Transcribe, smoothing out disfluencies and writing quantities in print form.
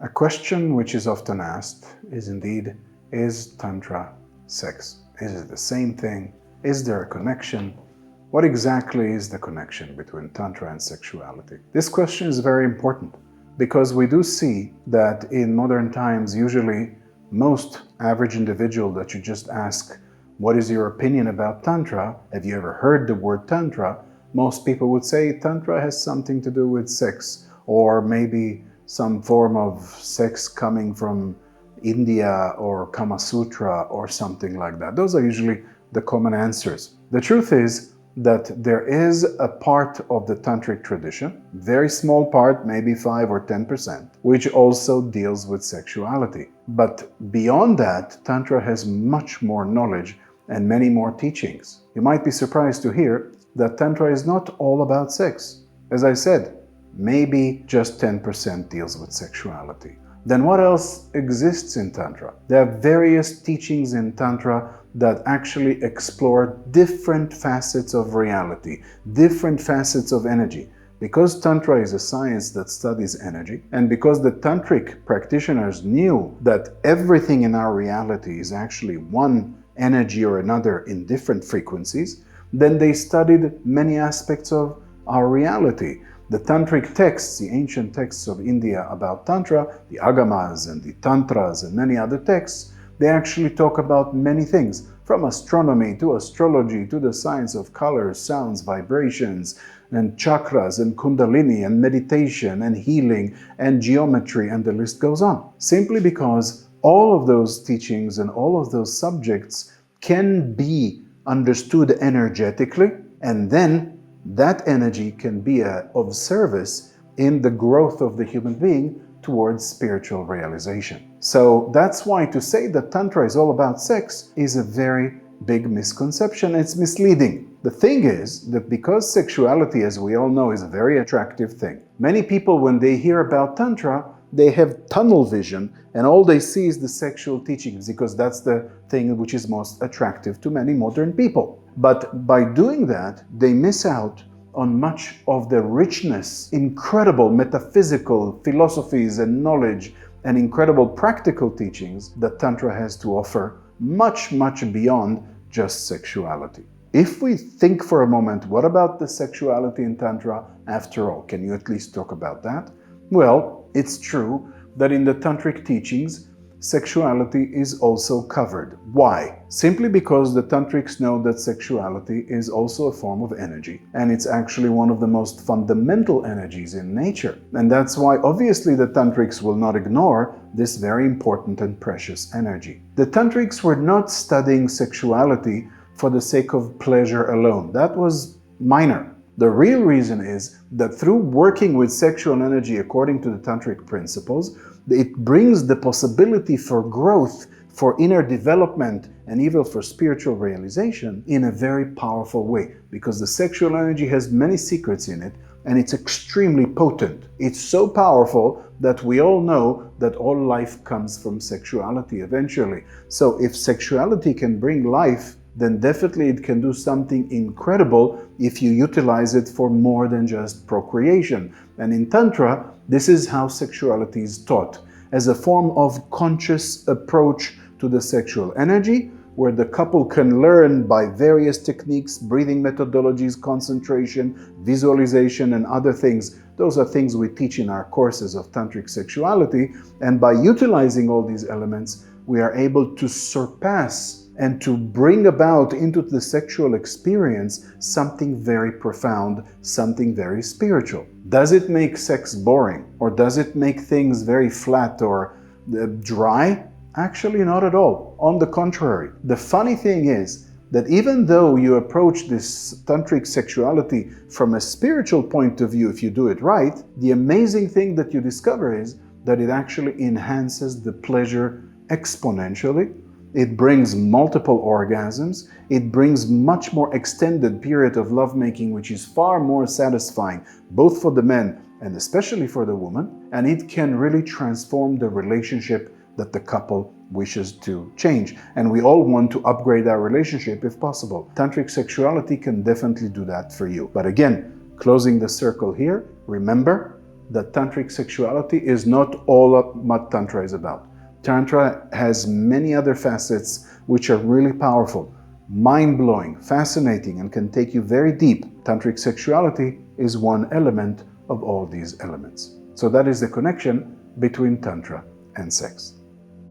A question which is often asked is indeed, is Tantra sex? Is it the same thing? Is there a connection? What exactly is the connection between Tantra and sexuality? This question is very important because we do see that in modern times, usually most average individual that you just ask, what is your opinion about Tantra? Have you ever heard the word Tantra? Most people would say Tantra has something to do with sex, or maybe some form of sex coming from India or Kama Sutra or something like that. Those are usually the common answers. The truth is that there is a part of the tantric tradition, very small part, maybe 5 or 10%, which also deals with sexuality. But beyond that, Tantra has much more knowledge and many more teachings. You might be surprised to hear that Tantra is not all about sex. As I said, maybe just 10% deals with sexuality. Then what else exists in Tantra? There are various teachings in Tantra that actually explore different facets of reality, different facets of energy. Because Tantra is a science that studies energy, and because the Tantric practitioners knew that everything in our reality is actually one energy or another in different frequencies, then they studied many aspects of our reality. The Tantric texts, the ancient texts of India about Tantra, the Agamas and the Tantras and many other texts, they actually talk about many things, from astronomy to astrology to the science of colors, sounds, vibrations, and chakras and kundalini and meditation and healing and geometry, and the list goes on. Simply because all of those teachings and all of those subjects can be understood energetically, and then that energy can be of service in the growth of the human being towards spiritual realization. So that's why to say that Tantra is all about sex is a very big misconception. It's misleading. The thing is that because sexuality, as we all know, is a very attractive thing, many people, when they hear about Tantra, they have tunnel vision and all they see is the sexual teachings because that's the thing which is most attractive to many modern people. But by doing that, they miss out on much of the richness, incredible metaphysical philosophies and knowledge and incredible practical teachings that Tantra has to offer, much beyond just sexuality. If we think for a moment, what about the sexuality in Tantra after all? Can you at least talk about that? Well, it's true that in the Tantric teachings, sexuality is also covered. Why? Simply because the Tantrics know that sexuality is also a form of energy, and it's actually one of the most fundamental energies in nature. And that's why obviously the Tantrics will not ignore this very important and precious energy. The Tantrics were not studying sexuality for the sake of pleasure alone. That was minor. The real reason is that through working with sexual energy according to the Tantric principles, it brings the possibility for growth, for inner development, and even for spiritual realization in a very powerful way. Because the sexual energy has many secrets in it, and it's extremely potent. It's so powerful that we all know that all life comes from sexuality eventually. So if sexuality can bring life, then definitely it can do something incredible if you utilize it for more than just procreation. And in Tantra, this is how sexuality is taught, as a form of conscious approach to the sexual energy, where the couple can learn by various techniques, breathing methodologies, concentration, visualization, and other things. Those are things we teach in our courses of Tantric sexuality. And by utilizing all these elements, we are able to surpass and to bring about into the sexual experience something very profound, something very spiritual. Does it make sex boring? Or does it make things very flat or dry? Actually, not at all. On the contrary. The funny thing is that even though you approach this Tantric sexuality from a spiritual point of view, if you do it right, the amazing thing that you discover is that it actually enhances the pleasure exponentially. It brings multiple orgasms. It brings much more extended period of lovemaking, which is far more satisfying, both for the men and especially for the woman. And it can really transform the relationship that the couple wishes to change. And we all want to upgrade our relationship if possible. Tantric sexuality can definitely do that for you. But again, closing the circle here, remember, that tantric sexuality is not all of what Tantra is about. Tantra has many other facets which are really powerful, mind-blowing, fascinating, and can take you very deep. Tantric sexuality is one element of all these elements. So that is the connection between Tantra and sex.